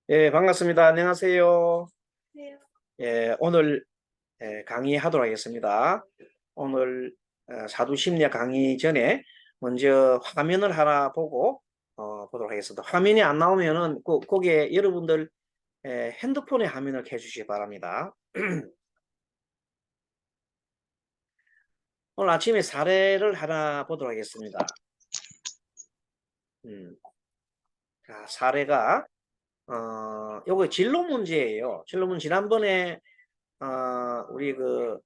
예, 반갑습니다. 안녕하세요. 네. 예, 오늘 강의하도록 하겠습니다. 오늘 사두심리학 강의 전에 먼저 화면을 하나 보고 보도록 하겠습니다. 화면이 안 나오면은 거기에 여러분들 핸드폰의 화면을 켜주시기 바랍니다. 오늘 아침에 사례를 하나 보도록 하겠습니다. 자, 사례가 요거 진로 문제예요. 진로 문제 지난번에 우리 그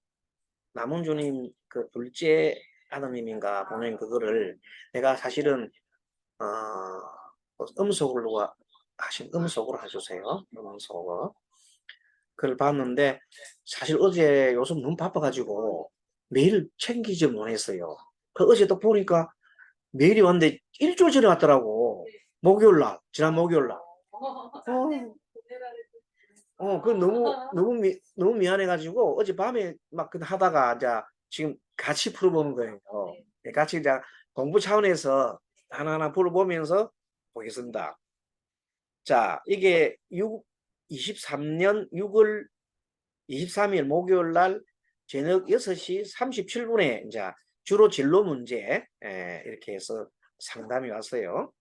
남은주님 그 둘째 아드님인가 보낸 그거를 내가 사실은 음속으로 음속으로 해주세요. 음속어 그걸 봤는데 사실 어제 요즘 너무 바빠가지고 메일 챙기지 못했어요. 그 어제 또 보니까 메일이 왔는데 일주일 전에 왔더라고. 목요일 날, 지난 목요일 날. 그 너무 미안해가지고 어젯밤에 막 하다가 이제 지금 같이 풀어보는 거예요. 같이 이제 공부 차원에서 하나하나 풀어보면서 보겠습니다. 자, 이게 23년 6월 23일 목요일 날 저녁 6시 37분에 이제 주로 진로 문제 이렇게 해서 상담이 왔어요.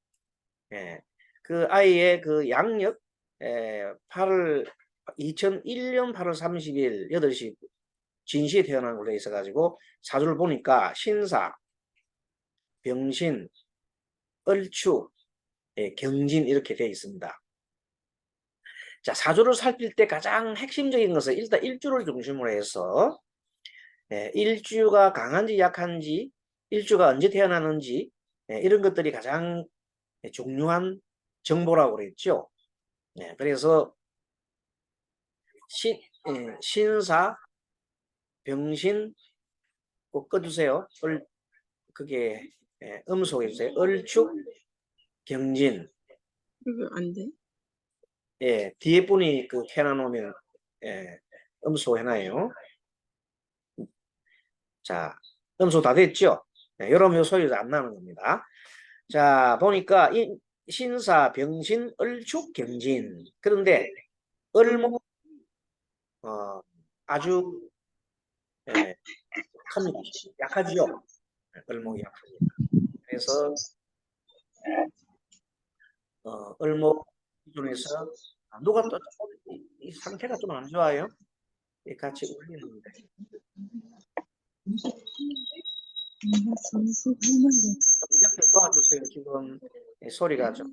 그 아이의 그 양력 2001년 8월 30일 8시 진시에 태어난 걸로 있어가지고 사주를 보니까 신사, 병신, 을추, 경진 이렇게 되어 있습니다. 자, 사주를 살필 때 가장 핵심적인 것은 일단 일주를 중심으로 해서 일주가 강한지 약한지, 일주가 언제 태어나는지 이런 것들이 가장 중요한 정보라고 그랬죠. 그래서 신사, 병신 꼭 꺼주세요. 그게 음소 해주세요. 을축, 경진. 이거 안 돼? 뒤에 분이 그 해놔놓으면 음소 해놔요. 자, 음소 다 됐죠? 여러분 소리 안 나는 겁니다. 자, 보니까 신사, 병신, 을축, 경진. 그런데 을목 아주 큽니다. 약하지요? 을목이 약합니다. 그래서 을목 기준에서 누가 또 이 상태가 좀 안 좋아요. 같이 울리는데 옆에 도와주세요. 지금 소리가 좀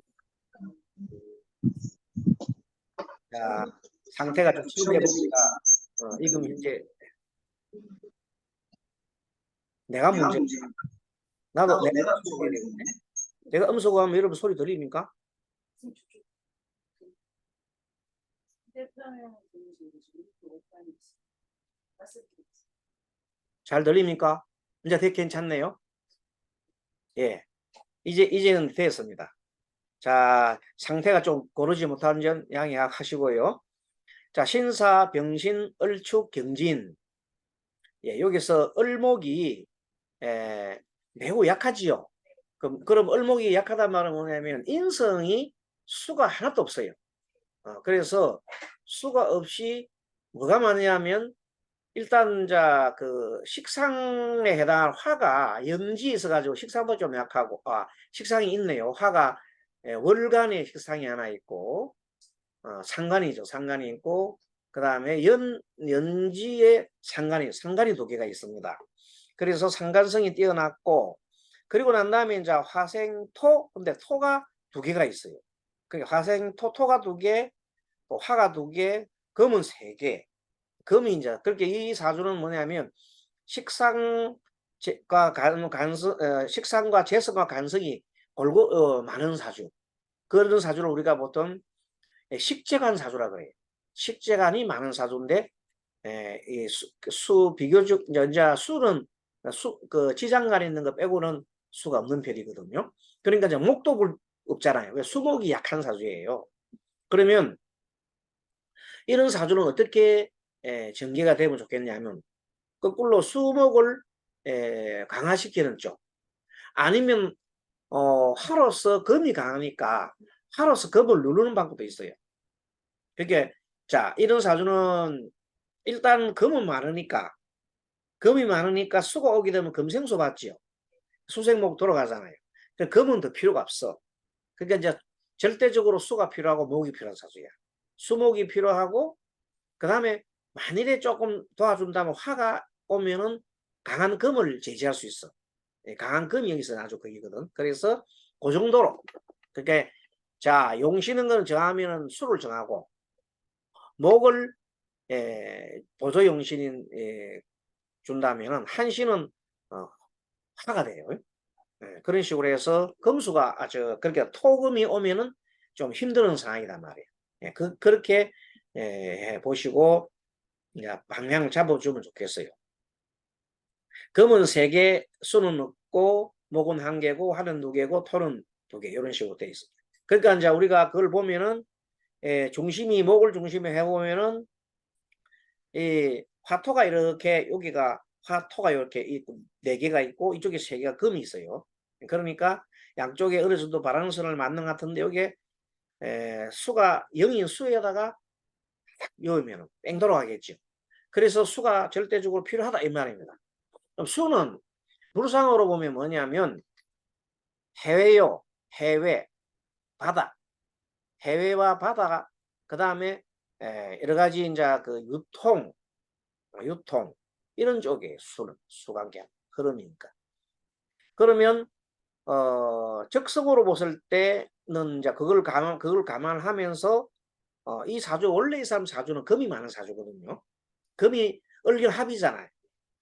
자, 상태가 좀 치유해 보니까 지금 현재 내가 문제 나도 내가 음소거야 되겠네. 내가 음소거하면 여러분 소리 들립니까? 잘 들립니까? 이제 되게 괜찮네요. 예, 이제는 됐습니다. 자, 상태가 좀 고르지 못한 점 양해하시고요. 자, 신사, 병신, 을축, 경진. 여기서 을목이 매우 약하지요. 그럼 을목이 약하단 말은 뭐냐면 인성이 수가 하나도 없어요. 그래서 수가 없이 뭐가 많냐면 일단 그 식상에 해당할 화가 연지 있어가지고 식상도 좀 약하고 식상이 있네요. 화가 월간에 식상이 하나 있고 상간이죠. 상간이 있고 그 다음에 연지에 상간이 두 개가 있습니다. 그래서 상간성이 뛰어났고 그리고 난 다음에 이제 화생토 근데 토가 두 개가 있어요. 그러니까 화생토가 두 개, 또 화가 두 개, 금은 세 개. 금이 이제 그렇게 이 사주는 뭐냐면 식상과 식상과 재성과 간성이 골고 많은 사주. 그런 사주를 우리가 보통 식재간 사주라 그래요. 식재간이 많은 사주인데 비교적 이제 수는 그 지장간 있는 거 빼고는 수가 없는 편이거든요. 그러니까 이제 목도 없잖아요. 수목이 약한 사주예요. 그러면 이런 사주는 어떻게 전개가 되면 좋겠냐면 거꾸로 수목을 강화시키는 쪽 아니면 화로서 금이 강하니까 화로서 금을 누르는 방법도 있어요. 그렇게 자 이런 사주는 일단 금은 많으니까 수가 오게 되면 금생수 받지요. 수생목 돌아가잖아요. 금은 더 필요가 없어. 그러니까 이제 절대적으로 수가 필요하고 목이 필요한 사주야. 수목이 필요하고 그 다음에 만일에 조금 도와준다면 화가 오면은 강한 금을 제지할 수 있어. 강한 금이 여기서 아주 거기거든. 그래서 그 정도로 그러니까 자 용신은 걸 정하면은 수를 정하고 목을 보조 용신인 준다면은 한신은 화가 돼요. 그런 식으로 해서 금수가 아주 그렇게 토금이 오면은 좀 힘드는 상황이단 말이에요. 그렇게 보시고 이제 방향을 잡아주면 좋겠어요. 금은 3개, 수는 없고 목은 1개고 화는 2개고 토는 2개 이런 식으로 되어 있습니다. 그러니까 이제 우리가 그걸 보면은 중심이 목을 중심에 해보면은 이 화토가 이렇게 여기가 화토가 이렇게 있고 4개가 있고 이쪽에 3개가 금이 있어요. 그러니까 양쪽에 어느 정도 바란스를 맞는 것 같은데 여기에 수가 0인 수에다가 딱 넣으면 뺑 돌아가겠죠. 그래서 수가 절대적으로 필요하다 이 말입니다. 그럼 수는 불상으로 보면 뭐냐면 해외요, 해외, 바다, 해외와 바다가 그 다음에 여러 가지 이제 그 유통 이런 쪽에 수는 수관계 흐름이니까. 그러면 적성으로 봤을 때는 이제 그걸 감안하면서 이 사주 원래 이 사람 사주는 금이 많은 사주거든요. 금이 을견합이잖아요.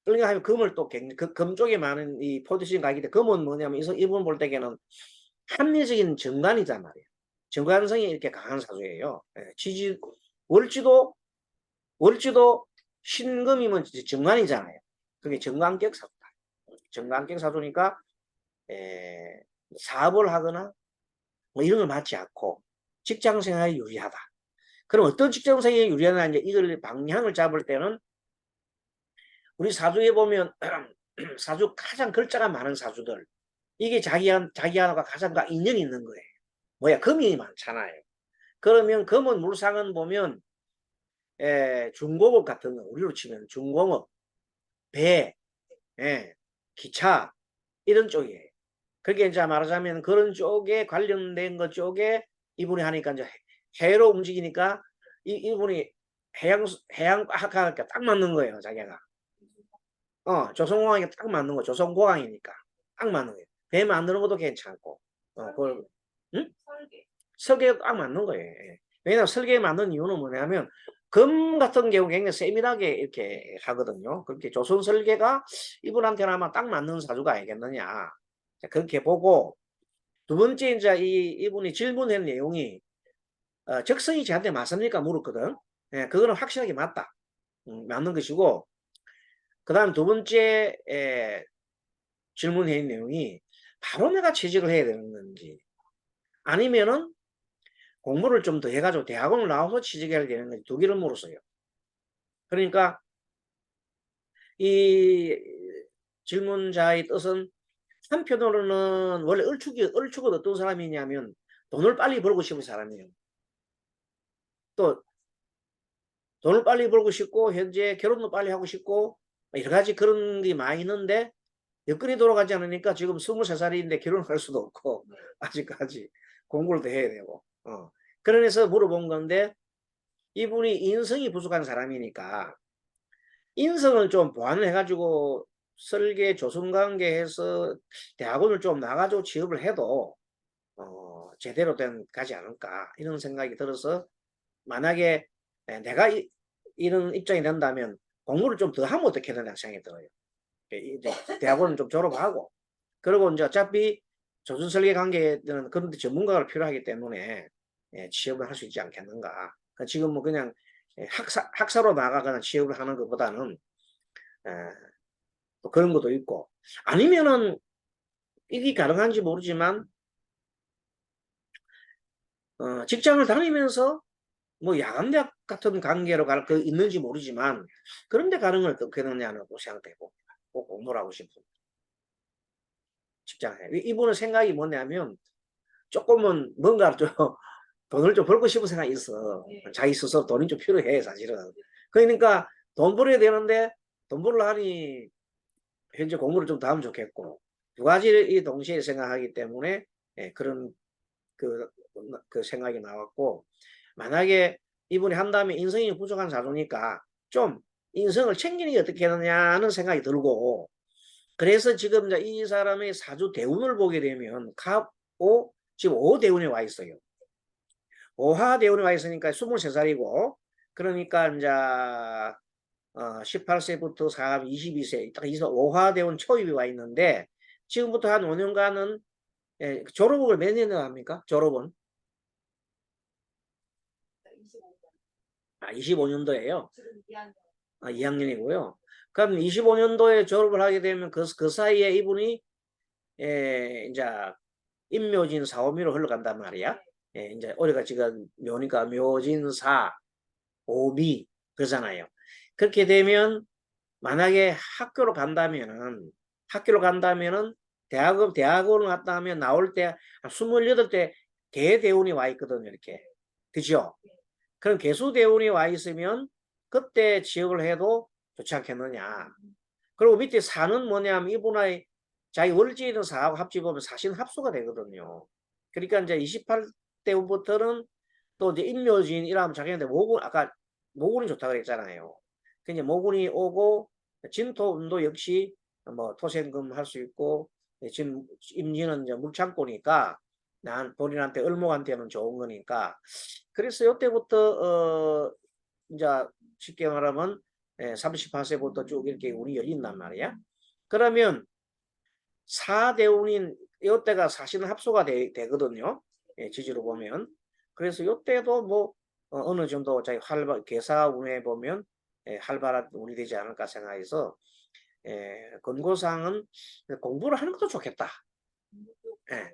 을견합이 금을 또 금 쪽에 많은 이 포지션 가기 때문에 금은 뭐냐면 이분 볼 때에는 합리적인 정관이란 말이에요. 정관성이 이렇게 강한 사주예요. 지지 월지도 신금이면 정관이잖아요. 그게 정관격 사주다. 정관격 사주니까 사업을 하거나 뭐 이런 걸 맞지 않고 직장 생활이 유리하다. 그럼 어떤 직장 생활이 유리하냐 이제 이걸 방향을 잡을 때는 우리 사주에 보면 사주 가장 글자가 많은 사주들 이게 자기하고 가장 인연이 있는 거예요. 뭐야 금이 많잖아요. 그러면 금은 물상은 보면 중공업 같은 거 우리로 치면 중공업, 배, 기차 이런 쪽이에요. 그렇게 이제 말하자면 그런 쪽에 관련된 것 쪽에 이분이 하니까 이제 해로 움직이니까 이분이 해양과학하니까 딱 맞는 거예요, 자기가. 조선공항이 딱 맞는 거, 조선공항이니까 딱 맞는 거예요. 배 만드는 것도 괜찮고, 그걸 응? 설계가 딱 맞는 거예요. 왜냐하면 설계에 맞는 이유는 뭐냐면 금 같은 경우 굉장히 세밀하게 이렇게 하거든요. 그렇게 조선 설계가 이분한테는 아마 딱 맞는 사주가 아니겠느냐. 그렇게 보고 두 번째 이제 이분이 질문한 내용이 적성이 저한테 맞습니까? 물었거든. 그거는 확실하게 맞다. 맞는 것이고 그 다음 두 번째 질문한 내용이 바로 내가 취직을 해야 되는 건지 아니면은 공부를 좀 더 해가지고 대학원을 나와서 취직해야 되는 건지 두 개를 물었어요. 그러니까 이 질문자의 뜻은 한편으로는 원래 을축은 어떤 사람이냐면 돈을 빨리 벌고 싶은 사람이에요. 또 돈을 빨리 벌고 싶고 현재 결혼도 빨리 하고 싶고 여러 가지 그런 게 많이 있는데 여건이 돌아가지 않으니까 지금 23살인데 결혼할 수도 없고 아직까지 공부를 더 해야 되고 그래서 물어본 건데 이분이 인성이 부족한 사람이니까 인성을 좀 보완을 해가지고 설계 조선관계해서 대학원을 좀 나가지고 취업을 해도 제대로 된 가지 않을까 이런 생각이 들어서 만약에 내가 이런 입장이 된다면 공부를 좀 더 하면 어떻게 되나 생각이 들어요. 이제 대학원을 좀 졸업하고 그리고 이제 어차피 조선 설계 관계는 그런 데 전문가가 필요하기 때문에 취업을 할 수 있지 않겠는가. 지금 뭐 그냥 학사로 나가거나 취업을 하는 것보다는 또 그런 것도 있고 아니면은 이게 가능한지 모르지만 직장을 다니면서 뭐 야간대학 같은 관계로 갈 그 있는지 모르지만 그런데 가는 걸 어떻게 되느냐는 생각되고 꼭 공부를 하고 싶은 직장에 이분의 생각이 뭐냐면 조금은 뭔가 좀 돈을 좀 벌고 싶은 생각이 있어. 자기 스스로 돈이 좀 필요해, 사실은. 그러니까 돈 벌어야 되는데 돈 벌려 하니 현재 공부를 좀 더 하면 좋겠고, 두 가지 동시에 생각하기 때문에 그런 그 생각이 나왔고, 만약에 이분이 한다면 인성이 부족한 사주니까 좀 인성을 챙기는 게 어떻게 하느냐는 생각이 들고, 그래서 지금 이 사람의 사주 대운을 보게 되면 갑오, 지금 오대운에 와 있어요. 오화대운에 와 있으니까 23살이고, 그러니까 이제 18세부터 4, 22세, 딱 오화대운 초입이 와 있는데, 지금부터 한 5년간은 졸업을 몇 년에 합니까? 졸업은? 25년도예요. 2학년이고요. 그럼 25년도에 졸업을 하게 되면 그 사이에 이분이 이제 임묘진 사오미로 흘러간단 말이야. 이제 올해가 지금 묘니까 묘진사 오미 그러잖아요. 그렇게 되면 만약에 학교로 간다면은 대학원을 갔다 하면 나올 때 28대 개대운이 와 있거든요, 이렇게. 그죠? 그럼 개수대운이 와 있으면 그때 지역을 해도 좋지 않겠느냐. 그리고 밑에 사는 뭐냐면 이분의 자기 월지에 사하고 합치보면 사신합수가 되거든요. 그러니까 이제 28대부터는 또 이제 임묘진이라면 자기한테 모군, 아까 모군이 좋다고 그랬잖아요. 그 이제 모군이 오고 진토운도 역시 뭐 토생금 할 수 있고, 지금 임진은 이제 물창고니까 난 본인한테 을목한테는 좋은 거니까, 그래서 이때부터 이제 쉽게 말하면 38세부터 쭉 이렇게 운이 열린단 말이야. 그러면 사대운인 이때가 사실은 합수가 되거든요. 지지로 보면. 그래서 이때도 뭐 어느 정도 자기 개사운에 보면 활발한 운이 되지 않을까 생각해서 권고사항은 공부를 하는 것도 좋겠다.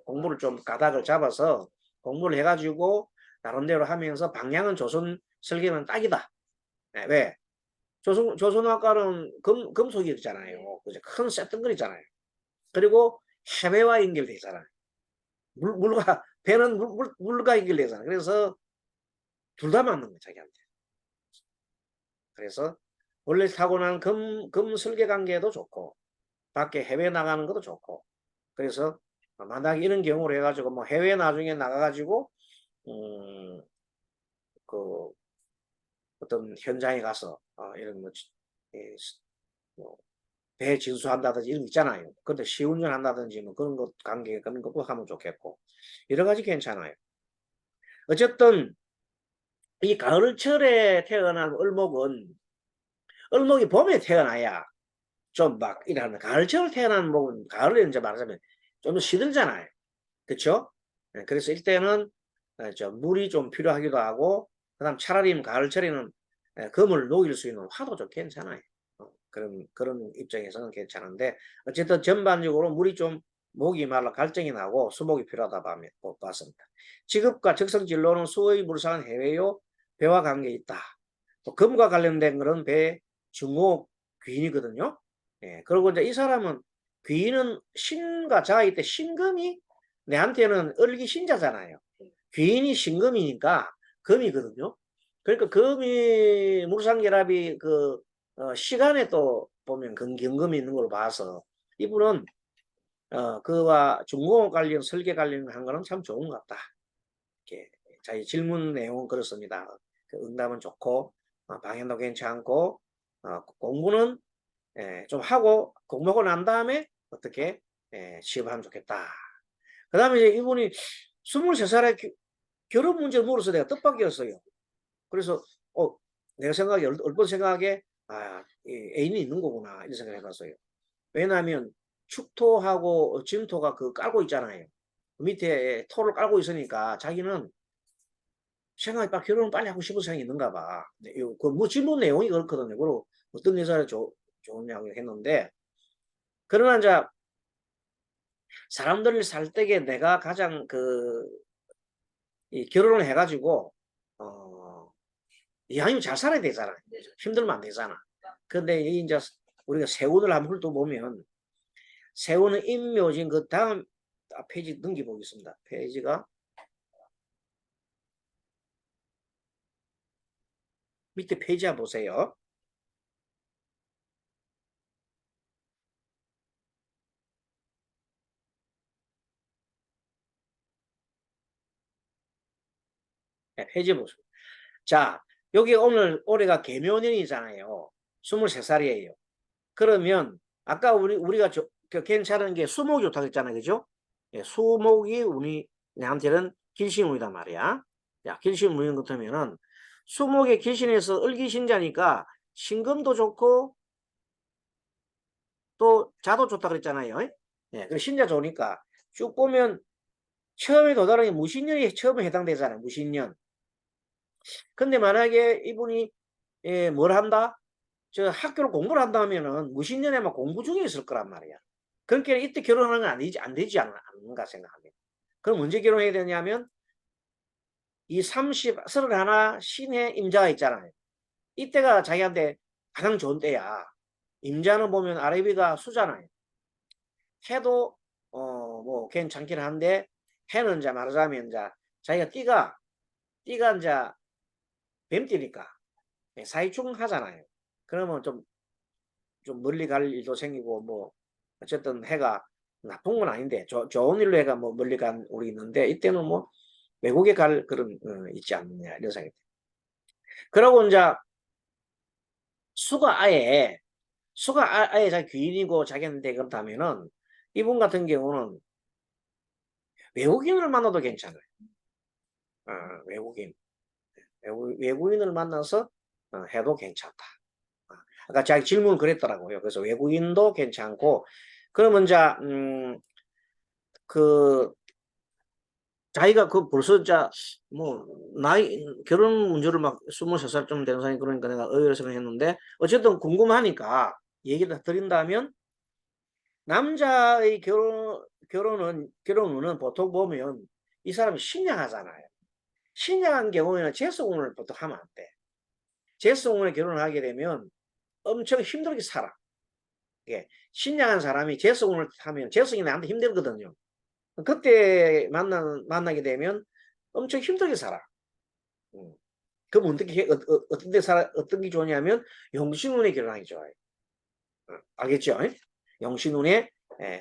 공부를 좀 가닥을 잡아서 공부를 해가지고 나름대로 하면서 방향은 조선 설계는 딱이다. 왜? 조선학과는 금속이잖아요. 그죠? 큰 쇳덩거리잖아요. 그리고 해외와 연결되잖아요. 물과 배는 물과 연결되잖아요. 그래서 둘 다 맞는 거예요, 자기한테. 그래서 원래 타고난 금 설계 관계도 좋고, 밖에 해외 나가는 것도 좋고. 그래서 만약에 이런 경우로 해가지고 뭐 해외 나중에 나가가지고 그 어떤 현장에 가서 이런 뭐 배진수한다든지 이런 거 있잖아요. 근데 시운전 한다든지 뭐 그런 것 관계 그런 것도 하면 좋겠고, 여러 가지 괜찮아요. 어쨌든 이 가을철에 태어난 을목이 봄에 태어나야 좀 막 이러는, 가을철 태어난 목은 가을에 이제 말하자면 좀 더 시들잖아요. 그렇죠? 그래서 이때는 좀 물이 좀 필요하기도 하고, 그다음 차라리 가을철에는 금을 녹일 수 있는 화도 좀 괜찮아요. 그런 입장에서는 괜찮은데, 어쨌든 전반적으로 물이 좀 목이 말라 갈증이 나고 수목이 필요하다 봤습니다. 직업과 적성진로는 수의 물상은 해외요, 배와 관계 있다. 또 금과 관련된 거는 배, 중목, 귀인이거든요. 그리고 이제 이 사람은 귀인은 신과 자일 때 신금이 내한테는 을기 신자잖아요. 귀인이 신금이니까 금이거든요. 그러니까 금이 물상결합이 시간에 또 보면 경금이 있는 걸로 봐서 이분은 그와 중공업 관련 설계 관련한 거는 참 좋은 것 같다. 이렇게 자기 질문 내용은 그렇습니다. 응답은 좋고 방향도 괜찮고 공부는 좀 하고 공부하고 난 다음에 어떻게 취업하면 좋겠다. 그 다음에 이제 이분이 23살에 결혼 문제를 물어서 내가 뜻밖이었어요. 그래서 내가 얼핏 생각에 애인이 있는 거구나 이런 생각을 해봤어요. 왜냐하면 축토하고 진토가 깔고 있잖아요. 밑에 토를 깔고 있으니까 자기는 생각이 결혼을 빨리 하고 싶은 생각이 있는가 봐. 뭐 질문 내용이 그렇거든요. 그리고 어떤 여자를 좋냐고 했는데, 그러나 이제 사람들을 살 때에 내가 가장 이 결혼을 해가지고 이왕이면 잘 살아야 되잖아. 힘들면 안 되잖아. 근데 이제 우리가 세운을 한번 훑어보면, 세운은 임묘진 그 다음 페이지 넘겨보겠습니다. 페이지가 밑에 페이지 한번 보세요. 네, 페이지 보세요. 자, 여기 오늘 올해가 개묘년이잖아요. 23살이에요. 그러면 아까 우리가 괜찮은 게 수목이 좋다고 했잖아요. 그죠? 예, 수목이 우리한테는 길신운이단 말이야. 야, 길신운인 것 같으면은 수목의 길신에서 을기신자니까 신금도 좋고 또 자도 좋다 그랬잖아요. 예, 그 신자 좋으니까 쭉 보면 처음에 도달한 게 무신년이 처음에 해당되잖아요. 무신년. 근데 만약에 이분이 뭘 한다? 저 학교를 공부를 한다면은 무신년에만 공부 중에 있을 거란 말이야. 그러니까 이때 결혼하는 건 안 되지 않는가 생각합니다. 그럼 언제 결혼해야 되냐면 이 31 신의 임자가 있잖아요. 이때가 자기한테 가장 좋은 때야. 임자는 보면 아래비가 수잖아요. 해도 뭐 괜찮긴 한데 해는 이제 말하자면 이제 자기가 띠가 이제 뱀띠니까 사이충 하잖아요. 그러면 좀 멀리 갈 일도 생기고 뭐 어쨌든 해가 나쁜 건 아닌데 좋은 일로 해가 뭐 멀리 간 우리 있는데 이때는 뭐 외국에 갈 그런 있지 않느냐 이런 생각이. 그러고 이제 수가 아예 자기 귀인이고 자기한테 그렇다면은 이분 같은 경우는 외국인을 만나도 괜찮아요. 외국인. 외국인을 만나서 해도 괜찮다. 아까 자기 질문 그랬더라고요. 그래서 외국인도 괜찮고 그러면 이제 그 자기가 그 벌써 뭐 나이 결혼 문제를 막 23살쯤 되는 사람이 그러니까 내가 의외로 생각했는데 어쨌든 궁금하니까 얘기를 드린다면 남자의 결혼은 보통 보면 이 사람이 신양하잖아요. 신양한 경우에는 재성운을 보통 하면 안 돼. 재성운에 결혼을 하게 되면 엄청 힘들게 살아. 예. 신양한 사람이 재성운을 하면 재성이 나한테 힘들거든요. 그때 만나게 되면 엄청 힘들게 살아. 그럼 어떤 게 좋냐면 용신운에 결혼하기 좋아요. 알겠죠? 용신운에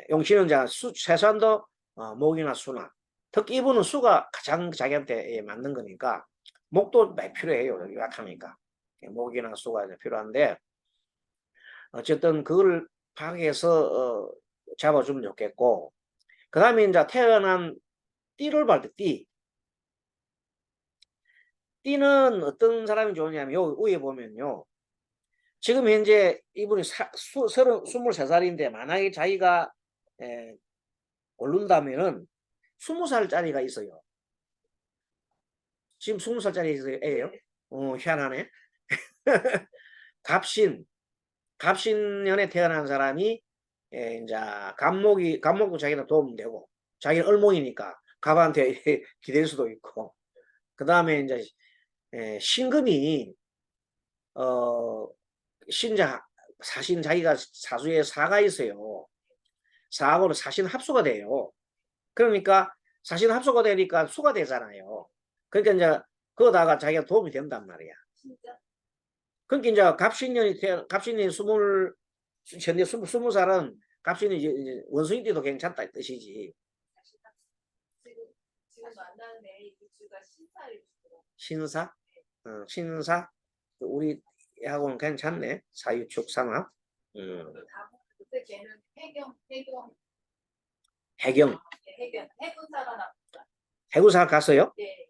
용신은 세산도 목이나 수나 특히 이분은 수가 가장 자기한테 맞는 거니까 목도 많이 필요해요. 약하니까 목이나 수가 필요한데 어쨌든 그걸 파악해서 잡아주면 좋겠고 그 다음에 이제 태어난 띠를 볼 때 띠는 어떤 사람이 좋으냐면 요 위에 보면요. 지금 현재 이분이 23살인데 만약에 자기가 고른다면은 20살짜리가 있어요. 지금 20살짜리 애예요. 희한하네. 갑신년에 태어난 사람이 이제 갑목도 자기는 도움 되고 자기는 을목이니까 갑한테 기댈 수도 있고 그 다음에 이제 신금이 신자 사신 자기가 사주에 사가 있어요. 사하고는 사신 합수가 돼요. 그러니까 사신 합수가 되니까 수가 되잖아요. 그러니까 이제 그거다가 자기가 도움이 된단 말이야. 그러니까 이제 갑신년이 현재 20살은 갑신이 이제 원숭이 띠도 괜찮다 이 뜻이지. 지금 만나는 애 주가 신사? 신사? 우리하고는 괜찮네. 사유축 상합. 그때 걔는 해경. 해군사 갔어요? 네.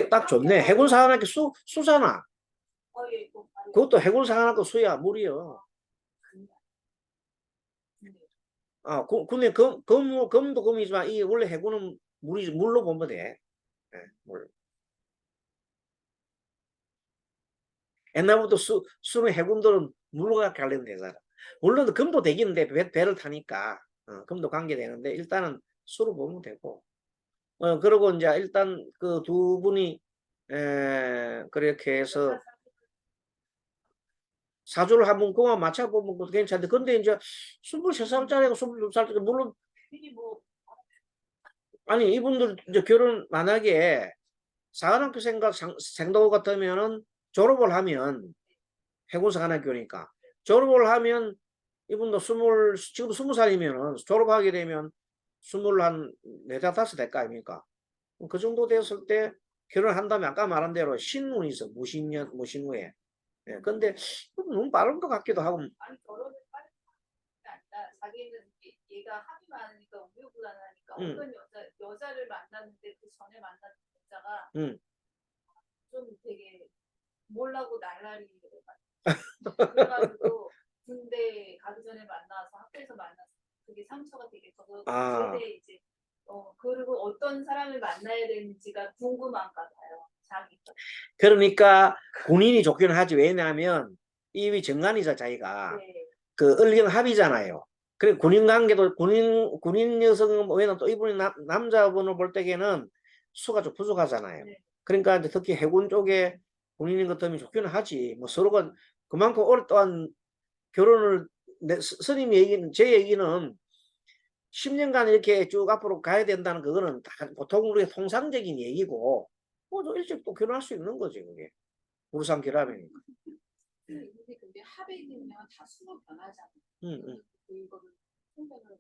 딱 좋네. 해군사 하나 수잖아. 그것도 해군사 하나도 수야 물이요. 근데 금도 금이지만 이 원래 해군은 물로 보면 돼. 네, 물. 옛날부터 수는 해군들은 물과 관련되잖아. 물론 금도 되기는데 배를 타니까 금도 관계되는데 일단은 수로 보면 되고. 그러고 이제 일단 그 두 분이 그렇게 해서 사주를 한번 그만 맞춰보면 그것도 괜찮은데 근데 이제 23살짜리가 22살짜리 물론 아니 이분들 이제 결혼 만약에 사관학교 생각 생도 같으면은 졸업을 하면 해군사관학교니까 졸업을 하면 이분도 지금 20살이면은 졸업하게 되면 24, 5 될 거 아닙니까? 그 정도 됐을 때 결혼한 다음에 아까 말한 대로 신문이 있어. 무신후에. 예, 근데 너무 빠른 것 같기도 하고. 아니 결혼을 빨리 아니라 자기는 얘가 합이 많으니까 우유부단하니까 어떤 여자를 만났는데 그 전에 만난 여자가 좀 되게 몰라고 날라리 그래가지고 군대 가기 전에 만나서 학교에서 만나서 그게 상처가 되게 커서 그때 이제 그리고 어떤 사람을 만나야 되는지가 궁금한가 봐요. 자기가. 그러니까 군인이 좋긴 하지. 왜냐하면 이위 정관이자 자기가 네. 그 을경 합이잖아요. 그래 군인 관계도 군인 여성은 왜냐면 또 이분이 남자분을 볼 때에는 수가 좀 부족하잖아요. 네. 그러니까 이제 특히 해군 쪽에 군인인 것 때문에 좋기는 하지. 뭐 서로가 그만큼 오랫동안 결혼을 스님 얘기는 제 얘기는 10년간 이렇게 쭉 앞으로 가야 된다는 그거는 다 보통 우리의 통상적인 얘기고 뭐 일찍 또 결혼할 수 있는 거지 그게 우르산 결합이니까. 근데 합이 되면 다 수로 변하잖아. 이거는 통변을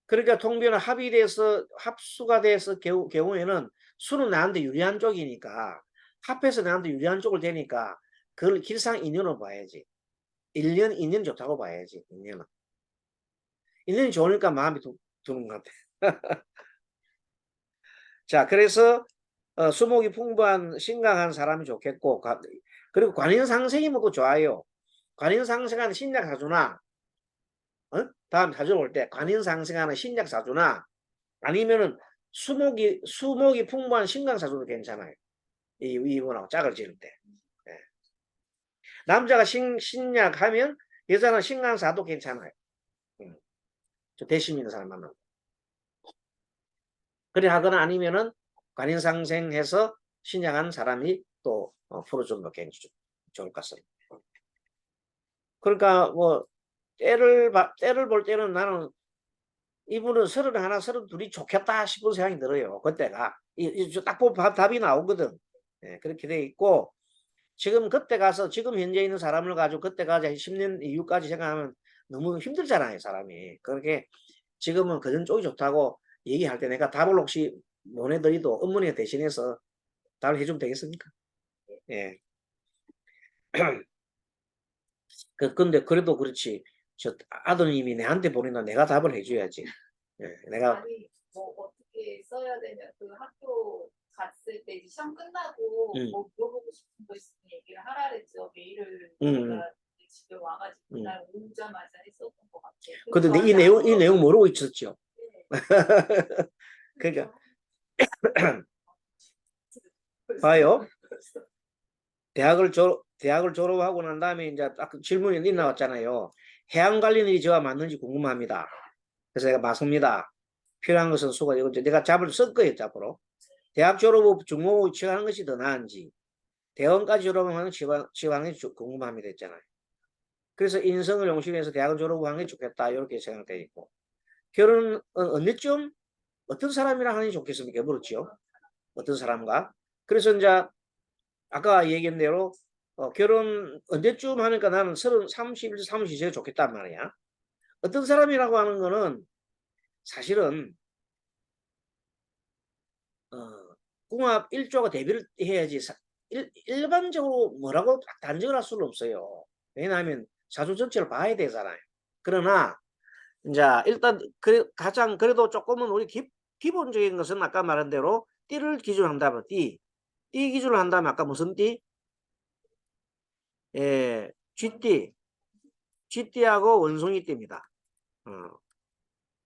그러니까 통변은 합이 돼서 합수가 돼서 경우에는 수는 나한테 유리한 쪽이니까 합해서 나한테 유리한 쪽을 되니까 그걸 길상 인연으로 봐야지. 1년, 2년 좋다고 봐야지. 2년은. 1년이 좋으니까 마음이 드는 것 같아. 자, 그래서 수목이 풍부한 신강한 사람이 좋겠고 그리고 관인상생이면 또 좋아요. 관인상생하는 신약사주나 다음 사주 볼 때 관인상생하는 신약사주나 아니면은 수목이 풍부한 신강사주도 괜찮아요. 이분하고 짝을 지을 때. 예. 남자가 신약하면 여자는 신강사도 괜찮아요. 대심 있는 사람 만나고. 그래 하거나 아니면은 관인상생해서 신약한 사람이 또 풀어주는 거 굉장히 좋을 것 같습니다. 그러니까 뭐 때를 볼 때는 나는 이분은 31, 32이 좋겠다 싶은 생각이 들어요. 그때가 딱 보면 답이 나오거든. 예, 그렇게 돼 있고 지금 그때 가서 지금 현재 있는 사람을 가지고 그때 가서 10년 이후까지 생각하면 너무 힘들잖아요, 사람이. 그렇게 지금은 그전 쪽이 좋다고 얘기할 때 내가 답을 혹시 보내드리도 어머니가 대신해서 답을 해주면 되겠습니까? 예. 근데 그래도 그렇지. 저 아드님이 내한테 보낸다 내가 답을 해줘야지. 예, 내가 아니 뭐 어떻게 써야 되냐 그 학교 갔을 때 이제 시험 끝나고 뭐 물어보고 싶은 거 있으면 얘기를 하라 그랬죠. 메일을 제가 집에 와가지고 그날 오자마자 했었던 것 같아요. 근데 이 내용 모르고 있었죠. 네. 그러니까 봐요. 대학을 졸업하고 난 다음에 이제 딱 질문이 나왔잖아요. 해양 관련 일이 저와 맞는지 궁금합니다. 그래서 내가 맞습니다. 필요한 것은 수가 이거 내가 잡을 쓸 거예요, 앞으로. 대학 졸업 후 중공업 취업하는 것이 더 나은지 대원까지 졸업하는 취업하는 게 궁금합니다 했잖아요. 그래서 인성을 용심해서 대학을 졸업하는 게 좋겠다 이렇게 생각되어 있고 결혼은 언제쯤 어떤 사람이랑 하는 게 좋겠습니까? 물었죠. 어떤 사람과. 그래서 이제 아까 얘기한 대로 결혼 언제쯤 하니까 나는 31, 32세 좋겠단 말이야. 어떤 사람이라고 하는 거는 사실은 궁합 일조가 대비를 해야지 일반적으로 뭐라고 단정을 할 수는 없어요. 왜냐하면 사주 전체를 봐야 되잖아요. 그러나 이제 일단 가장 그래도 조금은 우리 기본적인 것은 아까 말한 대로 띠를 기준으로 한다면 띠 기준으로 한다면 아까 무슨 띠? 예, 쥐띠하고 원숭이 띠입니다.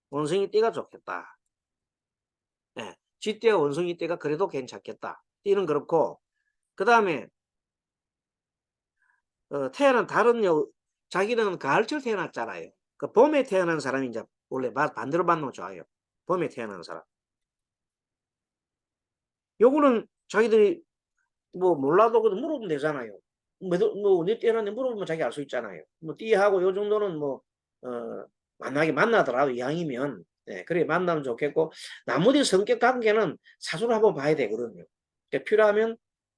원숭이 띠가 좋겠다. 예, 쥐띠와 원숭이 띠가 그래도 괜찮겠다. 띠는 그렇고 그 다음에 태어난 다른 자기는 가을철 태어났잖아요. 그 봄에 태어난 사람이 이제 원래 반대로 만나면 좋아요. 봄에 태어난 사람. 요거는 자기들이 뭐 몰라도 물어보면 되잖아요. 뭐 언제 태어났는지 물어보면 자기 알 수 있잖아요. 뭐 띠하고 요 정도는 뭐 만나더라도 이왕이면 그래 만나면 좋겠고 나머지 성격 관계는 사주를 한번 봐야 되거든요. 그러니까 필요하면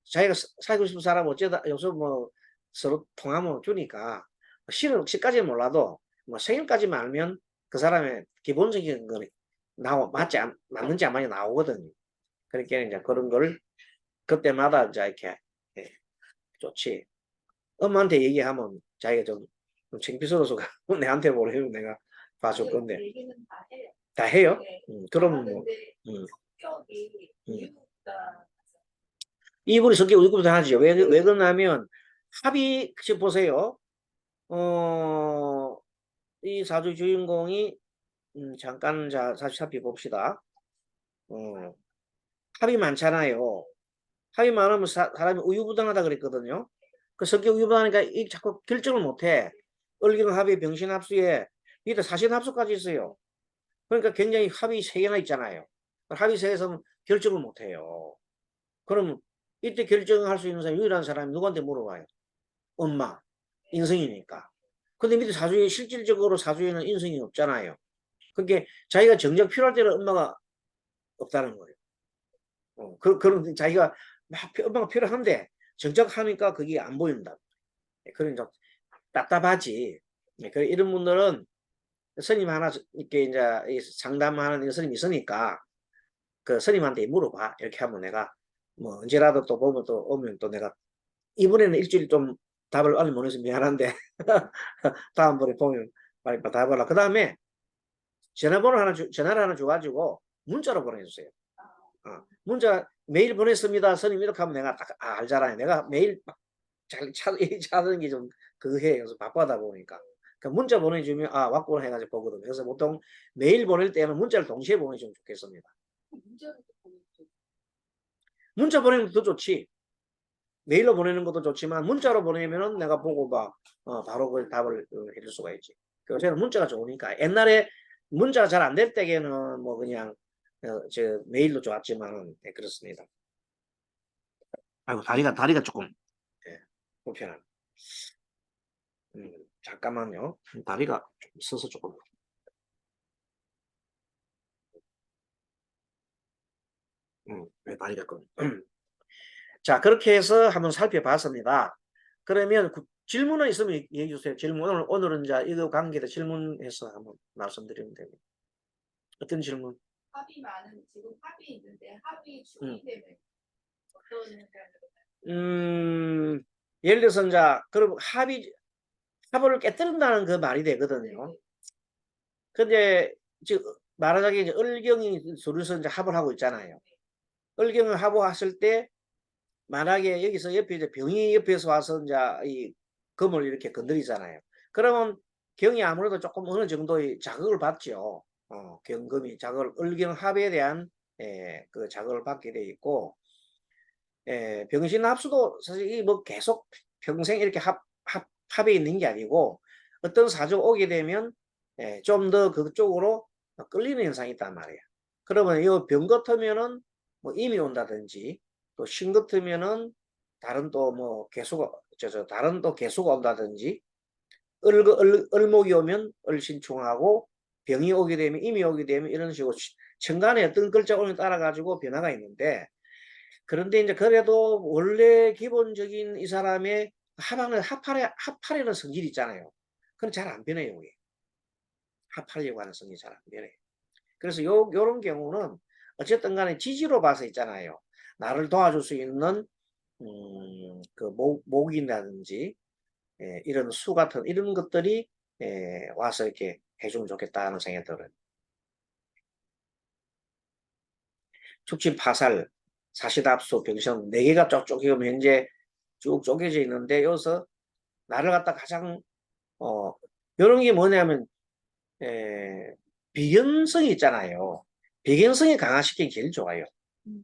자기가 사귀고 싶은 사람 어쩌다 요새 뭐 서로 통하면 주니까 시까지는 몰라도 뭐 생일까지만 알면 그 사람의 기본적인 거 맞는지 안 맞는지 나오거든요. 그러니까 이제 그런 걸 그때마다 이제 이렇게 예, 좋지. 엄마한테 얘기하면 자기가 좀 창피스러워서 내한테 보내면 내가 봐줄 건데 얘기는 다 해요. 다 해요? 네. 그럼 뭐 하는데 성격이 음. 이유가 이분이 성격 의구부터 하죠. 왜 그러냐면 합의 지금 보세요. 이 사주 주인공이 잠깐 자 살펴봅시다. 합이 많잖아요. 합이 많으면 사람이 우유부단하다 그랬거든요. 그 성격 우유부단하니까 이 자꾸 결정을 못해. 을경합의 병신합수에 밑에 사신합수까지 있어요. 그러니까 굉장히 합이 3개나 있잖아요. 합의 3개에서 결정을 못해요. 그럼 이때 결정할 수 있는 사람이 유일한 사람이 누구한테 물어봐요? 엄마. 인성이니까. 근데 밑에 사주에 실질적으로 사주에는 인성이 없잖아요. 그게 자기가 정작 필요할 때는 엄마가 없다는 거예요. 그런 자기가 막 엄마가 필요한데 정작 하니까 그게 안 보인다. 그러니까 답답하지. 이런 분들은 스님 하나 이렇게 이제 상담하는 스님이 있으니까 그 스님한테 물어봐. 이렇게 하면 내가 뭐 언제라도 또 보면 또 오면 또 내가 이번에는 일주일 좀 답을 빨리 못 해서 미안한데 다음번에 보면 빨리 답을 그 다음에 전화를 하나 줘가지고 문자로 보내주세요. 문자 메일 보냈습니다. 스님 이렇게 하면 내가 딱 알잖아요. 내가 메일 잘 찾는 게 좀 그거 해요. 그래서 바쁘다 보니까. 그러니까 문자 보내주면 왔구나 해가지고 보거든요. 그래서 보통 메일 보낼 때는 문자를 동시에 보내주면 좋겠습니다. 문자 보내는 것도 좋지. 메일로 보내는 것도 좋지만 문자로 보내면은 내가 보고 바로 그 답을 해줄 수가 있지. 그래서 저는 문자가 좋으니까 옛날에 문자가 잘 안 될 때에는 뭐 그냥 저 메일도 좋았지만 네, 그렇습니다. 아이고 다리가 조금 불편한. 잠깐만요. 다리가 좀 있어서 조금. 왜 다리가 자, 그렇게 해서 한번 살펴봤습니다. 그러면 질문은 있으면 얘기해 주세요. 오늘은 이제 이거 관계에 질문해서 한번 말씀드리면 됩니다. 어떤 질문? 합이 많은 지금 합이 있는데 합이 충이 되면 어떤 예를 들어서 이제 그럼 합을 깨뜨린다는 그 말이 되거든요. 근데 지금 말하자면 이제 을경이 둘이서 이제 합을 하고 있잖아요. 을경을 합의했을 때 만약에 여기서 옆에 이제 병이 옆에서 와서 이제 이 금을 이렇게 건드리잖아요. 그러면 경이 아무래도 조금 어느 정도의 자극을 받죠. 경금이 을경합에 대한 그 자극을 받게 돼 있고, 병신합수도 사실 이 뭐 계속 평생 이렇게 합에 있는 게 아니고 어떤 사주가 오게 되면 좀 더 그쪽으로 끌리는 현상이 있단 말이에요. 그러면 이 병 같으면은 뭐 임이 온다든지 또 신 같으면은 다른 또 뭐 개수가 다른 또 개수가 온다든지 을목이 오면 을신충하고 병이 오게 되면 임이 오게 되면 이런 식으로 천간에 어떤 글자가 오는 따라 가지고 변화가 있는데 그런데 이제 그래도 원래 기본적인 이 사람의 합하려는 성질이 있잖아요. 그건 잘 안 변해요. 이게. 합하려고 하는 성질이 잘 안 변해요. 그래서 요런 경우는 어쨌든 간에 지지로 봐서 있잖아요. 나를 도와줄 수 있는 그 목이라든지 이런 수 같은 이런 것들이 와서 이렇게 해주면 좋겠다는 생각이 들어요. 축진 파살, 사시답수, 병신 4개가 쭉 쪼개면 현재 쭉 쪼개져 있는데 여기서 나를 갖다 가장 이런 게 뭐냐면 비견성이 있잖아요. 비견성이 강화시키기 제일 좋아요.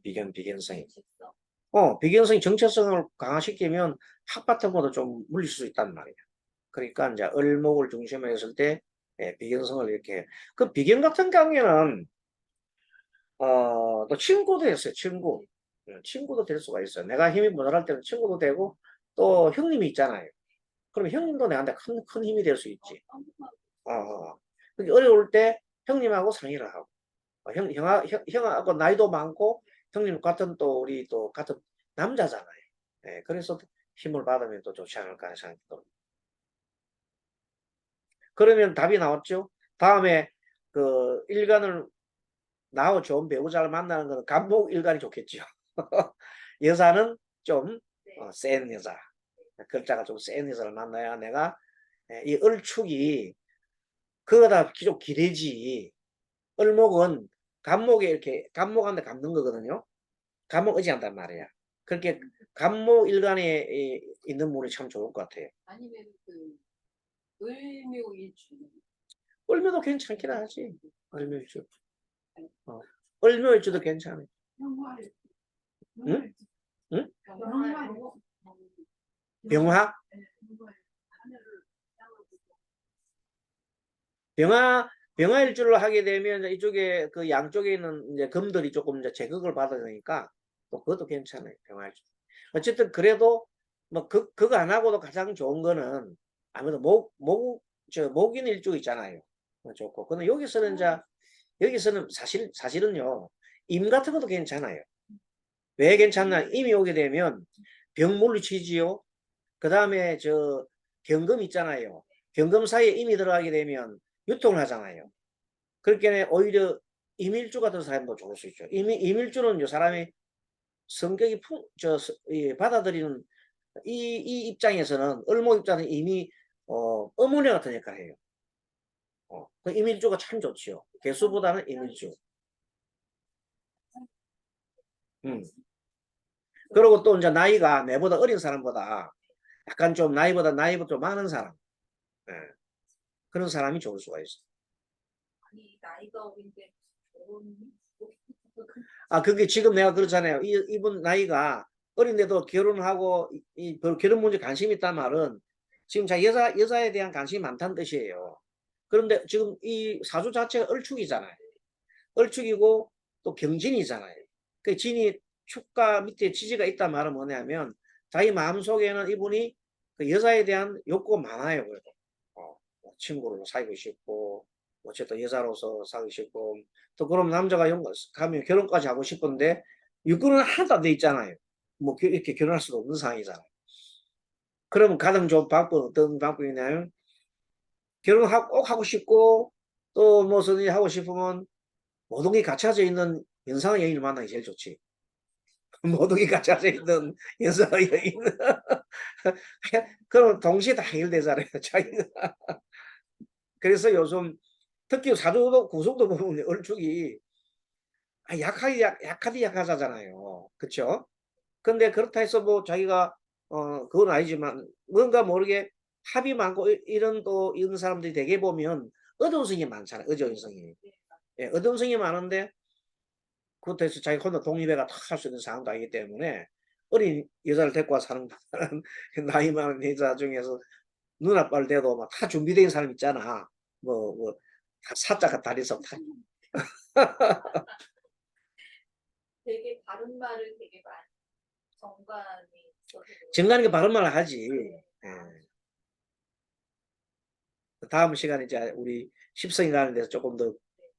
비견성이. 비견성이 정체성을 강화시키면 학바탕보다 좀 물릴 수 있단 말이에요. 그러니까 이제 을목을 중심으로 했을 때 비견성을 이렇게 그 비견 같은 경우에는 또 친구도 했어요. 친구도 될 수가 있어요. 내가 힘이 모자랄 때는 친구도 되고 또 형님이 있잖아요. 그럼 형님도 내한테 큰 힘이 될 수 있지. 어려울 때 형님하고 상의를 하고 형하고 나이도 많고 형님 같은 또 우리 또 같은 남자잖아요. 예, 그래서 힘을 받으면 또 좋지 않을까 하는 생각이 듭니다. 그러면 답이 나왔죠? 다음에 그 일간을 나하고 좋은 배우자를 만나는 것은 간목 일간이 좋겠죠. 여자는 좀 센 여자, 글자가 좀 센 여자를 만나야 내가 이 을축이 그거다 좀 기대지. 을목은 간목에 이렇게 간목한테 감는 거거든요. 간목 의지한단 말이야. 그렇게 간목 일간에 있는 분이 참 좋을 것 같아요. 아니면 그 을묘일주. 을묘도 괜찮긴 하지. 을묘일주. 을묘일주도 괜찮아요. 응? 응? 병화? 병화일주를 하게 되면 이쪽에 그 양쪽에 있는 이제 금들이 조금 이제 제극을 받으니까 또 그것도 괜찮아요. 병화일주. 어쨌든 그래도 뭐 그거 안 하고도 가장 좋은 거는 아무래도 목인 일주 있잖아요. 좋고. 근데 여기서는 이제 여기서는 사실은요. 임 같은 것도 괜찮아요. 왜 괜찮나? 임이 오게 되면 병물리치지요. 그 다음에 저 경금 있잖아요. 경금 사이에 임이 들어가게 되면 유통을 하잖아요. 그렇게 오히려 임일주가 된 사람도 좋을 수 있죠. 임일주는 요 사람이 성격이 받아들이는 이 입장에서는 을목 입장은 이미 어머니 같은 역할을 해요. 그 임일주가 참 좋지요. 개수보다는 임일주. 그리고 또 이제 나이가 내보다 어린 사람보다 약간 좀 나이보다 좀 많은 사람. 예. 그런 사람이 좋을 수가 있어. 아니 나이가 어린데 아, 그게 지금 내가 그렇잖아요. 이분 나이가 어린데도 결혼하고 결혼 문제 관심이 있단 말은 지금 여자에 대한 관심이 많다는 뜻이에요. 그런데 지금 이 사주 자체가 을축이잖아요. 을축이고 또 경진이잖아요. 그 진이 축과 밑에 지지가 있단 말은 뭐냐면 자기 마음속에는 이분이 그 여자에 대한 욕구가 많아요. 그래도 친구로 사귀고 싶고 어쨌든 여자로서 사귀고 싶고 또 그럼 남자가 가면 결혼까지 하고 싶은데 육군은 하나도 안 돼 있잖아요. 뭐 이렇게 결혼할 수도 없는 상황이잖아요. 그러면 가장 좋은 방법은 어떤 방법이냐면 꼭 하고 싶고 또 무슨 일 하고 싶으면 모든 게 갖춰져 있는 연상의 여인을 만나기 제일 좋지. 모든 게 갖춰져 있는 연상의 여인. 그럼 동시에 다 해결되잖아요. 자기가. 그래서 요즘 특히 사주도 구속도 보면 얼죽이 약하디 약하잖아요. 그쵸? 근데 그렇다 해서 뭐 자기가 그건 아니지만 뭔가 모르게 합이 많고 이런 사람들이 되게 보면 어두운 성이 많잖아요. 어두운 성이. 예, 어두운 성이 많은데 그것도 해서 자기 혼자 독립해가 탁 할 수 있는 상황도 아니기 때문에 어린 여자를 데리고 와서 사는 나이 많은 여자 중에서 눈아빠를 대도 막 다 준비된 사람 있잖아. 사자가 다리서 다. 되게 바른 말을 되게 많이 정관이 정가는 게 바른 말을 하지. 예. 다음 시간에 이제 우리 십성이 가는 데서 조금 더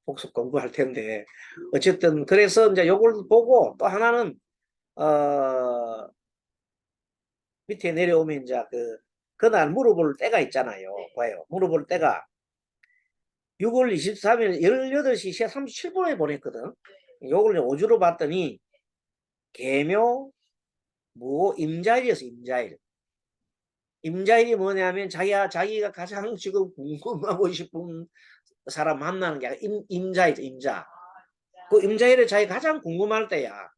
복습 공부할 텐데 어쨌든 그래서 이제 요걸 보고 또 하나는 밑에 내려오면 이제 그날 물어볼 때가 있잖아요. 봐요. 물어볼 때가 6월 23일 18시 37분에 보냈거든. 요걸 5주로 봤더니 계묘 임자일이었어. 임자일이 뭐냐면 자기가 가장 지금 궁금하고 싶은 사람 만나는 게 아니라 임자이죠. 임자. 그 임자일에 자기 가장 궁금할 때야.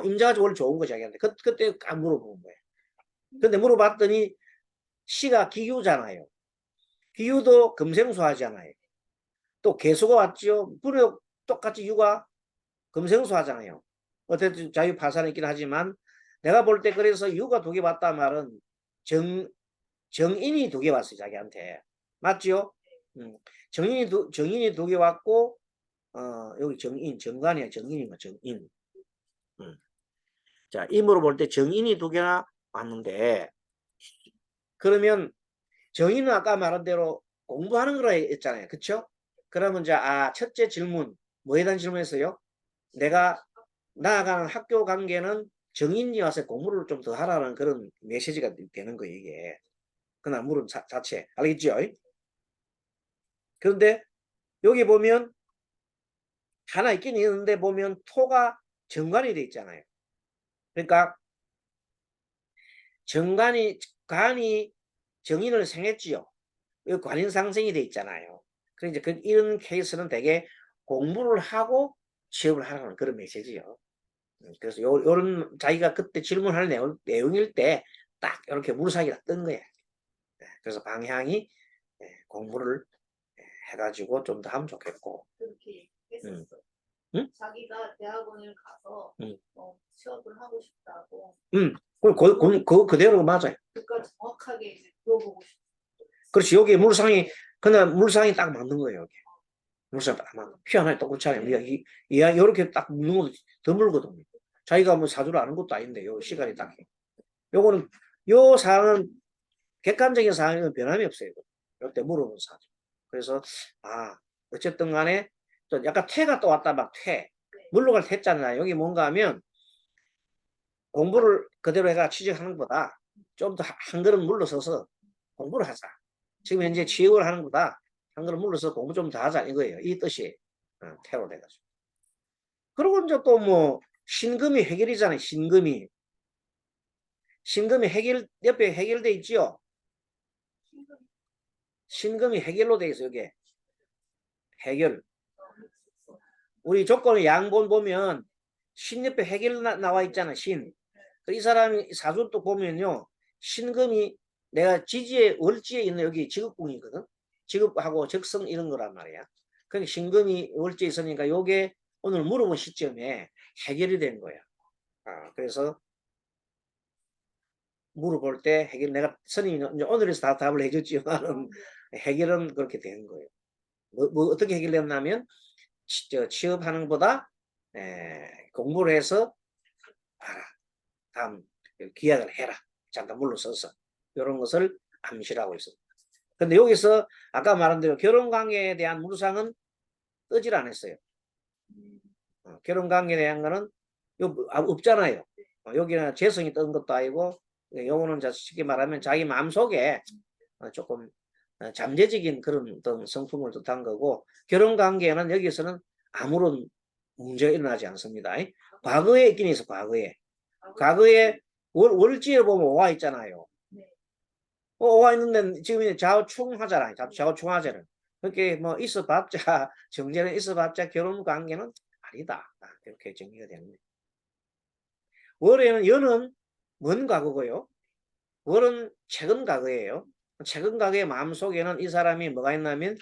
임자가 원래 좋은 거 자기한테. 그때 안 물어본 거야. 근데 물어봤더니 시가 기유잖아요. 기유도 금생수 하잖아요. 또 개수가 왔죠. 불효 똑같이 유가 금생수 하잖아요. 어쨌든 자유 파산이 있긴 하지만 내가 볼 때 그래서 유가 2개 왔다 말은 정인이 2개 왔어요. 자기한테. 맞죠? 정인이 2개 왔고 여기 정관이야. 정인인가 정인. 자, 임으로 볼 때 정인이 2개나 왔는데 그러면 정인은 아까 말한 대로 공부하는 거라 했잖아요. 그쵸? 그러면 이제 첫째 질문 뭐에 대한 질문했어요? 내가 나아가는 학교 관계는 정인이 와서 공부를 좀 더 하라는 그런 메시지가 되는 거예요, 이게. 그날 물은 자체. 알겠죠? 그런데 여기 보면 하나 있긴 있는데 보면 토가 정관이 돼 있잖아요. 그러니까 관이 정인을 생했지요. 관인상생이 돼 있잖아요. 그래서 이제 이런 케이스는 되게 공부를 하고 취업을 하라는 그런 메시지요. 그래서 요런 자기가 그때 질문할 내용일 때 딱 이렇게 물사기가 뜬 거예요. 그래서 방향이 공부를 해가지고 좀 더 하면 좋겠고. 그렇게 했었어. 응? 자기가 대학원을 가서 취업을 하고 싶다고. 그대로 맞아요. 그러니까 정확하게 이제 물어보고 싶어. 그렇지. 여기 물상이 딱 맞는 거예요. 여기. 물상 딱 맞는. 피 하나에 똑같잖아요. 이렇게 딱 묻는 것도 드물거든요. 자기가 뭐 사주를 아는 것도 아닌데 요 시간이 딱. 요거는 요 사항은 객관적인 사항은 변함이 없어요. 요때 물어본 사항. 그래서 어쨌든 간에 또 약간 태가 또 왔다 막 태. 물러갈 태잖아요. 여기 뭔가 하면 공부를 그대로 해가 취직하는 것보다 좀 더 한 걸음 물러서서 공부를 하자. 지금 현재 취업을 하는 것보다 한 걸음 물러서 공부 좀 더 하자 이거예요. 이 뜻이 태로 돼가지고. 그리고 이제 또 뭐 신금이 해결이잖아요. 신금이 옆에 해결돼 있지요. 신금이 해결로 돼 있어. 여기 해결. 우리 조건의 양본 보면 신 옆에 해결 나와 있잖아. 신. 이 사람이 사주 또 보면요. 신금이 내가 지지에 월지에 있는 여기 직업궁이거든. 직업하고 적성 이런 거란 말이야. 그러니까 신금이 월지에 있으니까 요게 오늘 물어본 시점에 해결이 된 거야. 그래서 물어볼 때 해결 내가 선생님이 오늘에서 다 답을 해줬지만 해결은 그렇게 된 거예요. 뭐 어떻게 해결됐냐면 취업하는 것보다 공부를 해서 다음 기약을 해라. 잠깐 물러서서 이런 것을 암시하고 있습니다. 근데 여기서 아까 말한 대로 결혼관계에 대한 물상은 뜨질 않았어요. 결혼관계에 대한 거는 없잖아요. 여기는 재성이 뜬 것도 아니고 요거는 쉽게 말하면 자기 마음속에 조금 잠재적인 그런 어떤 성품을 뜻한 거고 결혼관계는 여기서는 아무런 문제가 일어나지 않습니다. 과거에 있긴 있어. 과거에 월지에 보면 오화 있잖아요. 오화 있는데 지금 좌우충하잖아요. 좌우충하잖아요. 그렇게 뭐 있어봤자 정제는 있어봤자 결혼 관계는 아니다. 이렇게 정리가 됩니다. 월에는 연은 먼 과거고요. 월은 최근 과거예요. 최근 과거의 마음속에는 이 사람이 뭐가 있냐면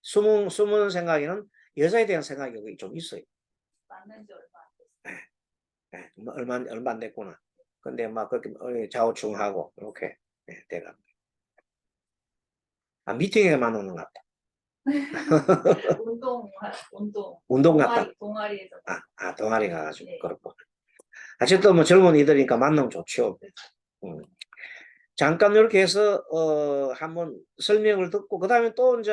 숨은 생각에는 여자에 대한 생각이 좀 있어요. 만난 지 얼마 안 됐어요. 얼마 안 됐구나. 근데 막 그렇게 좌우충하고 이렇게 돼가. 미팅에 만나는 것 같다. 운동 같다. 동아리에서. 동아리 가가지고 그렇고. 어쨌든 뭐 젊은이들이니까 만나면 좋죠. 잠깐 이렇게 해서 한번 설명을 듣고 그다음에 또 이제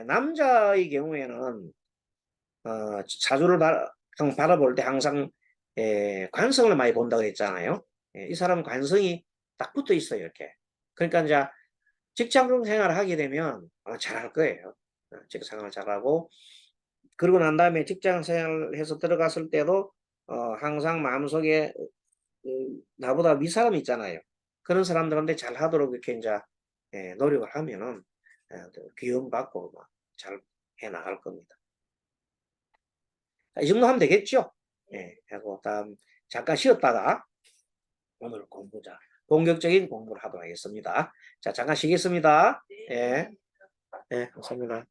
남자의 경우에는 사주를 바라볼 때 항상 관성을 많이 본다고 했잖아요. 이 사람은 관성이 딱 붙어 있어요. 이렇게. 그러니까 이제 직장 생활을 하게 되면 잘할 거예요. 직장 생활 잘하고 그러고 난 다음에 직장 생활을 해서 들어갔을 때도 항상 마음속에 나보다 윗사람이 있잖아요. 그런 사람들한테 잘 하도록 이렇게 이제 노력을 하면은 귀여움 받고 잘 해 나갈 겁니다. 이 정도 하면 되겠죠? 하고 다음 잠깐 쉬었다가 오늘 본격적인 공부를 하도록 하겠습니다. 자, 잠깐 쉬겠습니다. 감사합니다.